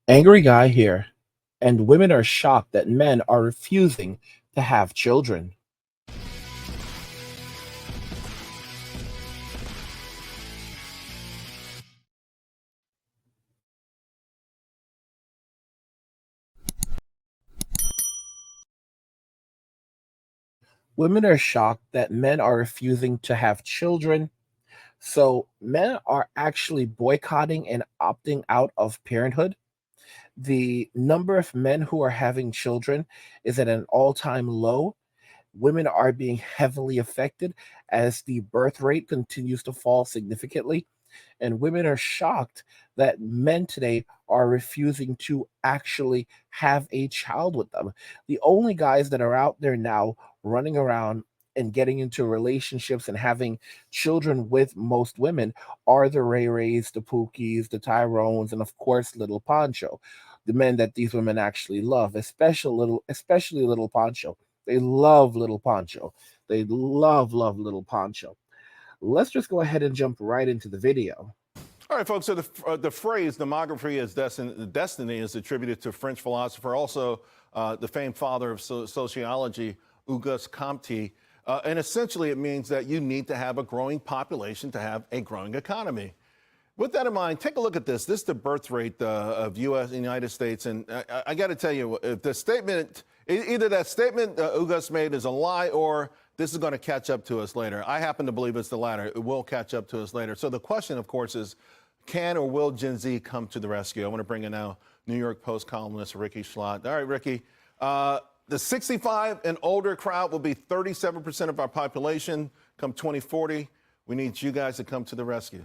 Angry guy here. And women are shocked that men are refusing to have children. Women are shocked that men are refusing to have children. So men are actually boycotting and opting out of parenthood. The number of men who are having children is at an all-time low. Women are being heavily affected as the birth rate continues to fall significantly. And women are shocked that men today are refusing to actually have a child with them. The only guys that are out there now running around and getting into relationships and having children with most women are the Ray Rays, the Pookies, the Tyrones, and of course Little Poncho, the men that these women actually love, especially little Poncho. They love little Poncho. They love little Poncho. Let's just go ahead and jump right into the video. All right, folks. So the phrase "demography is destiny" is attributed to French philosopher, also the famed father of sociology, Auguste Comte. And essentially, it means that you need to have a growing population to have a growing economy. With that in mind, take a look at this. This is the birth rate of U.S. and United States, and I got to tell you, if the statement, either that statement Auguste made is a lie, or this is going to catch up to us later. I happen to believe it's the latter. It will catch up to us later. So the question, of course, is can or will Gen Z come to the rescue? I want to bring in now New York Post columnist Ricky Schlott. All right, Ricky. The 65 and older crowd will be 37% of our population come 2040. We need you guys to come to the rescue.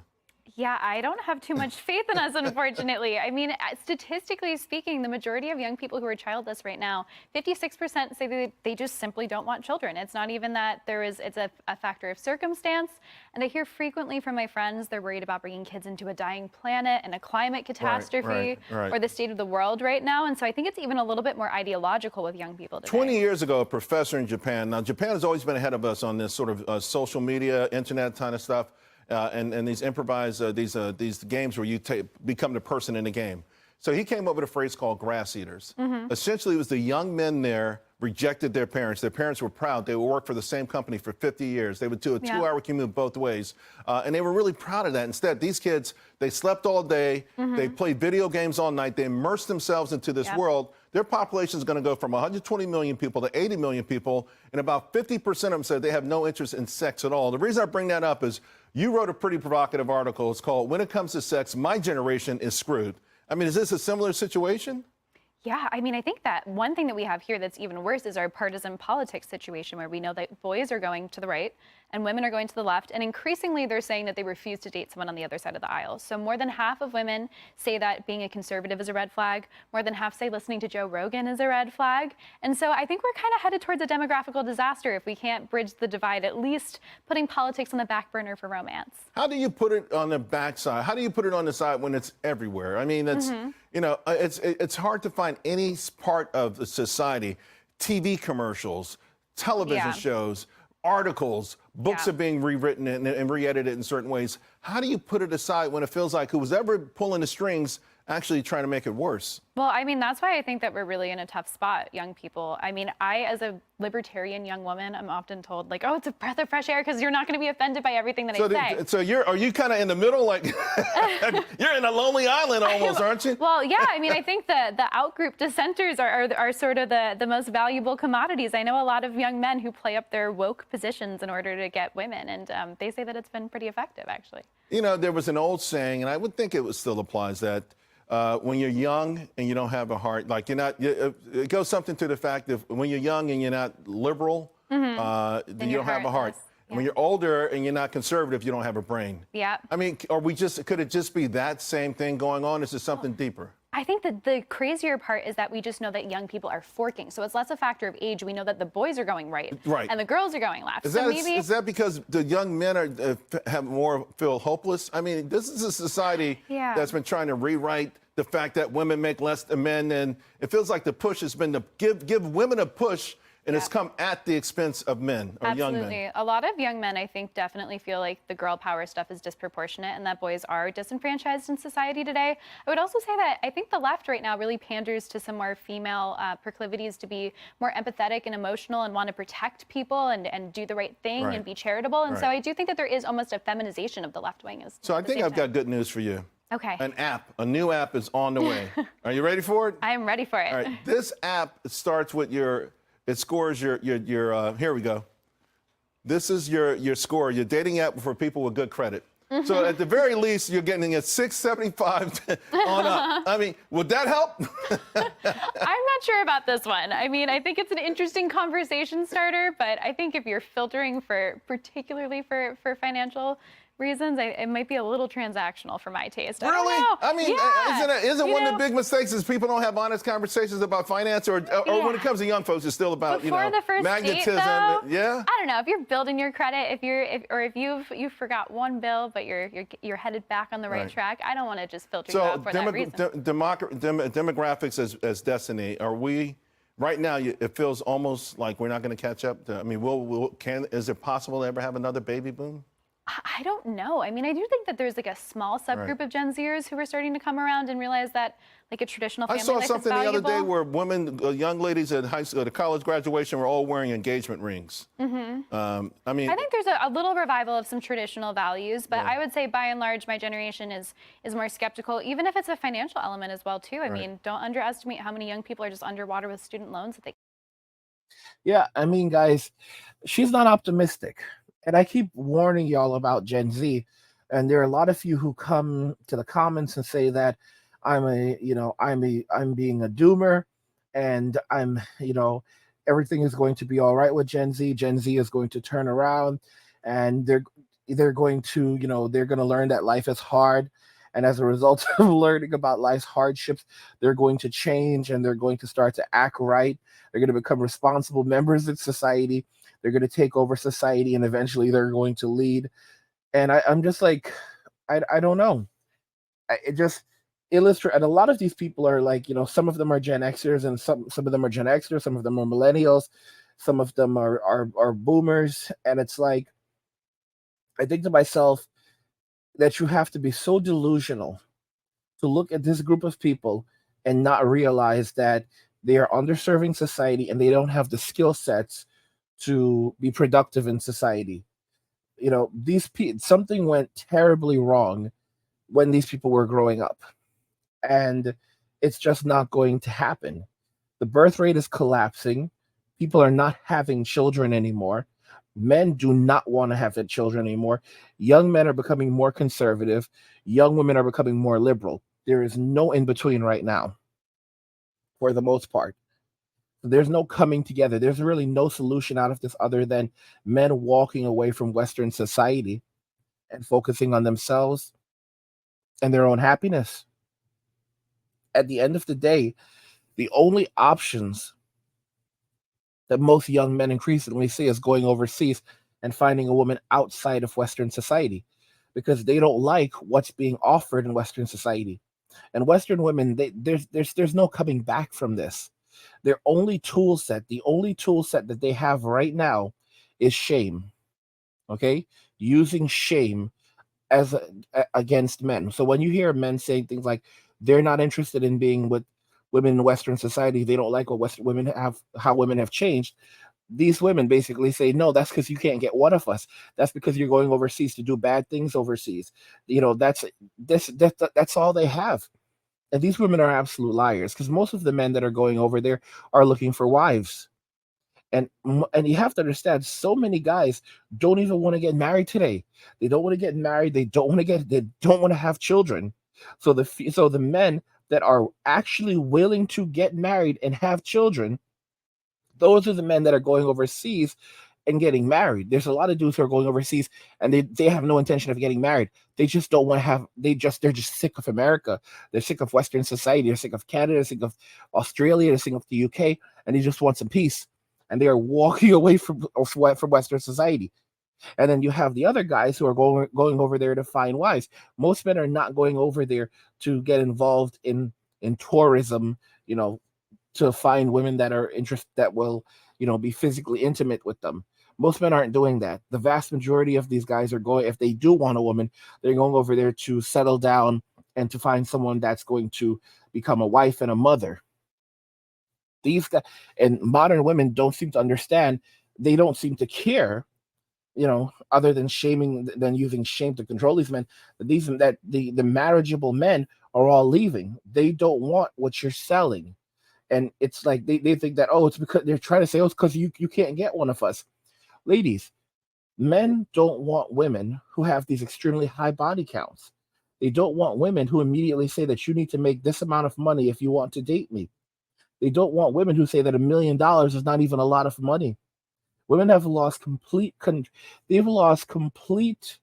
Yeah, I don't have too much faith in us, unfortunately. I mean, statistically speaking, the majority of young people who are childless right now, 56% say they just simply don't want children. It's not even that it's a factor of circumstance. And I hear frequently from my friends, they're worried about bringing kids into a dying planet and a climate catastrophe right. or the state of the world right now. And so I think it's even a little bit more ideological with young people today. 20 years ago, a professor in Japan, now Japan has always been ahead of us on this sort of social media, internet kind of stuff. And these improvised, these games where you become the person in the game. So he came up with a phrase called grass eaters. Essentially, it was the young men there rejected their parents. Their parents were proud. They would work for the same company for 50 years. They would do a 2-hour commute both ways. And they were really proud of that. Instead, these kids, they slept all day. They played video games all night. They immersed themselves into this world. Their population is going to go from 120 million people to 80 million people. And about 50% of them said they have no interest in sex at all. The reason I bring that up is you wrote a pretty provocative article. It's called "When It Comes to Sex, My Generation is Screwed." I mean, is this a similar situation? Yeah, I mean, I think that one thing that we have here that's even worse is our partisan politics situation, where we know that boys are going to the right and women are going to the left. And increasingly, they're saying that they refuse to date someone on the other side of the aisle. So more than half of women say that being a conservative is a red flag. More than half say listening to Joe Rogan is a red flag. And so I think we're kind of headed towards a demographical disaster if we can't bridge the divide, at least putting politics on the back burner for romance. How do you put it on the backside? How do you put it on the side when it's everywhere? I mean, it's, you know, it's hard to find any part of the society, TV commercials, television shows, articles, books are being rewritten and re-edited in certain ways. How do you put it aside when it feels like who's ever pulling the strings actually trying to make it worse? Well, I mean, that's why I think that we're really in a tough spot, young people. I mean, as a libertarian young woman, I'm often told, like, oh, it's a breath of fresh air because you're not going to be offended by everything that I say. So are you kind of in the middle? Like, you're in a lonely island almost, aren't you? Well, yeah. I mean, I think the out-group dissenters are sort of the most valuable commodities. I know a lot of young men who play up their woke positions in order to get women, and they say that it's been pretty effective, actually. You know, there was an old saying, and I would think it still applies, that when you're young and you don't have a heart, like it goes something to the fact that when you're young and you're not liberal, then you don't have a heart. Yeah. When you're older and you're not conservative, you don't have a brain. Yeah. I mean, could it just be that same thing going on? Is it something deeper? I think that the crazier part is that we just know that young people are forking. So it's less a factor of age. We know that the boys are going right. And the girls are going left. Is that because the young men feel hopeless? I mean, this is a society that's been trying to rewrite the fact that women make less than men. And it feels like the push has been to give women a push and Yeah. it's come at the expense of men or young men. Absolutely. A lot of young men, I think, definitely feel like the girl power stuff is disproportionate and that boys are disenfranchised in society today. I would also say that I think the left right now really panders to some more female proclivities to be more empathetic and emotional and want to protect people and do the right thing Right. and be charitable. And so Right. I do think that there is almost a feminization of the left wing. So I think I've got good news for you. Okay. A new app is on the way. Are you ready for it? I am ready for it. All right. This app starts with it scores your here we go. This is your score, your dating app for people with good credit. So at the very least, you're getting a 675 on up. I mean, would that help? I'm not sure about this one. I mean, I think it's an interesting conversation starter, but I think if you're filtering particularly for financial reasons, it might be a little transactional for my taste. Really? I mean, yeah. isn't one of the big mistakes is people don't have honest conversations about finance, or when it comes to young folks, it's still about Before the first magnetism. date, though, yeah. I don't know if you're building your credit, if you've forgot one bill, but you're headed back on the right track. I don't want to just filter you out for that reason. Demographics as destiny. Are we? Right now, it feels almost like we're not going to catch up. I mean, is it possible to ever have another baby boom? I don't know. I mean, I do think that there's like a small subgroup of Gen Zers who are starting to come around and realize that like a traditional family life is valuable. I saw something the other day where women, young ladies at high school, at college graduation, were all wearing engagement rings. I mean, I think there's a little revival of some traditional values, but I would say by and large, my generation is more skeptical, even if it's a financial element as well too. I mean, don't underestimate how many young people are just underwater with student loans that they. Yeah, I mean, guys, she's not optimistic. And I keep warning y'all about Gen Z. And there are a lot of you who come to the comments and say that I'm being a doomer and everything is going to be all right with Gen Z. Gen Z is going to turn around and they're going to, they're going to learn that life is hard. And as a result of learning about life's hardships, they're going to change and they're going to start to act right. They're going to become responsible members of society. They're going to take over society and eventually they're going to lead. And I'm just like, I don't know. It just illustrates, and a lot of these people are like, some of them are Gen Xers and some of them are Gen Xers, some of them are millennials, some of them are boomers. And it's like, I think to myself that you have to be so delusional to look at this group of people and not realize that they are underserving society and they don't have the skill sets to be productive in society. Something went terribly wrong when these people were growing up, and it's just not going to happen. The birth rate is collapsing. People are not having children anymore. Men do not want to have children anymore. Young men are becoming more conservative. Young women are becoming more liberal. There is no in between right now, for the most part. There's no coming together. There's really no solution out of this other than men walking away from Western society and focusing on themselves and their own happiness. At the end of the day, the only options that most young men increasingly see is going overseas and finding a woman outside of Western society because they don't like what's being offered in Western society. And Western women, there's no coming back from this. The only tool set that they have right now is shame. Okay? Using shame against men. So when you hear men saying things like they're not interested in being with women in Western society, they don't like what how women have changed. These women basically say, no, that's because you can't get one of us. That's because you're going overseas to do bad things overseas. That's all they have. And these women are absolute liars because most of the men that are going over there are looking for wives. And you have to understand, so many guys don't even want to get married today. They don't want to get married. They don't want to have children. So the men that are actually willing to get married and have children, those are the men that are going overseas and getting married. There's a lot of dudes who are going overseas and they have no intention of getting married. They just don't want to have, they're just sick of America. They're sick of Western society. They're sick of Canada. They're sick of Australia. They're sick of the UK, and they just want some peace. And they are walking away from Western society. And then you have the other guys who are going over there to find wives. Most men are not going over there to get involved in tourism, to find women that are that will, be physically intimate with them. Most men aren't doing that. The vast majority of these guys are going, if they do want a woman, they're going over there to settle down and to find someone that's going to become a wife and a mother. These guys and modern women don't seem to understand. They don't seem to care, other than than using shame to control these men. That the marriageable men are all leaving. They don't want what you're selling. And it's like they think that, oh, it's because they're trying to say, oh, it's because you can't get one of us. Ladies, men don't want women who have these extremely high body counts. They don't want women who immediately say that you need to make this amount of money if you want to date me. They don't want women who say that $1 million is not even a lot of money. Women have lost they've lost complete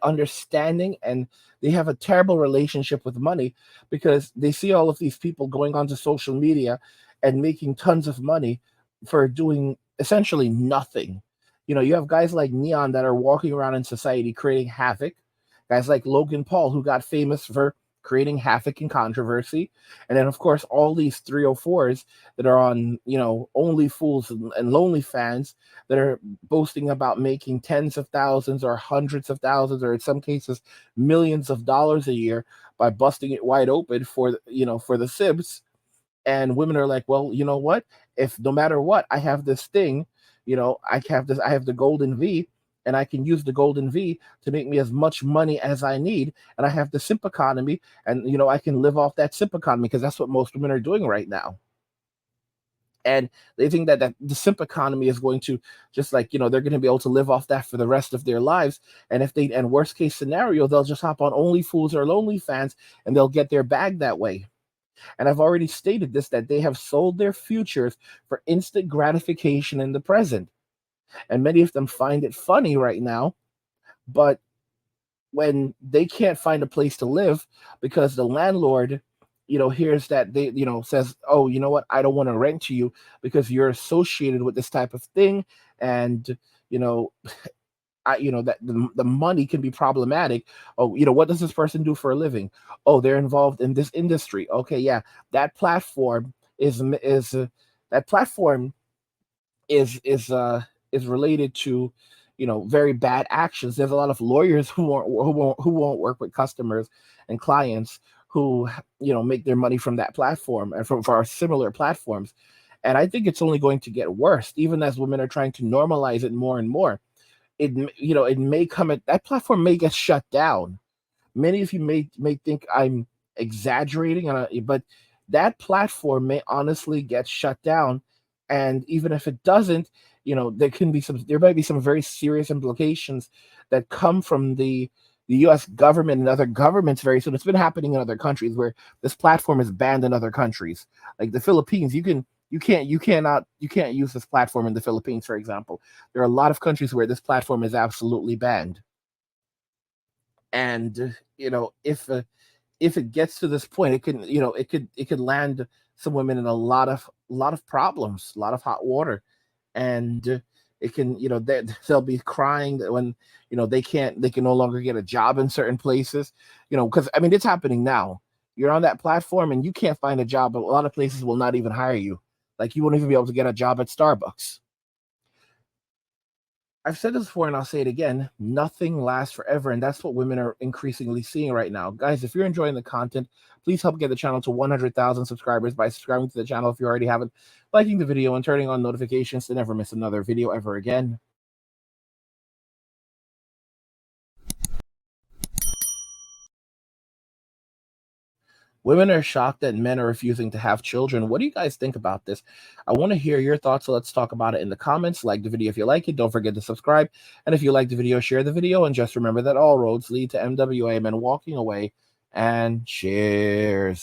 understanding, and they have a terrible relationship with money because they see all of these people going onto social media and making tons of money for doing essentially nothing. You have guys like Neon that are walking around in society creating havoc, guys like Logan Paul who got famous for creating havoc and controversy, and then of course all these 304s that are on only fools and lonely fans that are boasting about making tens of thousands or hundreds of thousands or in some cases millions of dollars a year by busting it wide open for for the sibs. And women are like, well, you know what, if no matter what I have this thing, I have the golden V, and I can use the golden V to make me as much money as I need, and I have the simp economy, and I can live off that simp economy because that's what most women are doing right now. And they think that the simp economy is going to just like they're going to be able to live off that for the rest of their lives. And worst case scenario, they'll just hop on OnlyFools or OnlyFans and they'll get their bag that way. And I've already stated this, that they have sold their futures for instant gratification in the present. And many of them find it funny right now, but when they can't find a place to live because the landlord hears that they says, oh, you know what, I don't want to rent to you because you're associated with this type of thing, and that the money can be problematic. Oh, what does this person do for a living? Oh, they're involved in this industry. Okay, yeah, that platform that platform is related to very bad actions. There's a lot of lawyers who won't work with customers and clients who make their money from that platform and from for our similar platforms. And I think it's only going to get worse, even as women are trying to normalize it more and more. It may come at that platform may get shut down. Many of you may think I'm exaggerating, but that platform may honestly get shut down. And even if it doesn't, there might be some very serious implications that come from the U.S. government and other governments very soon. It's been happening in other countries where this platform is banned in other countries, like the Philippines. You can't use this platform in the Philippines, for example. There are a lot of countries where this platform is absolutely banned. And if it gets to this point, it could land some women in a lot of problems, a lot of hot water. And it can they'll be crying that when they can no longer get a job in certain places, because I mean it's happening now. You're on that platform and you can't find a job, but a lot of places will not even hire you. Like you won't even be able to get a job at Starbucks. I've said this before and I'll say it again. Nothing lasts forever. And that's what women are increasingly seeing right now. Guys, if you're enjoying the content, please help get the channel to 100,000 subscribers by subscribing to the channel if you already haven't, liking the video, and turning on notifications to never miss another video ever again. Women are shocked that men are refusing to have children. What do you guys think about this? I want to hear your thoughts, so let's talk about it in the comments. Like the video if you like it. Don't forget to subscribe. And if you like the video, share the video. And just remember that all roads lead to MWA Men walking away. And cheers.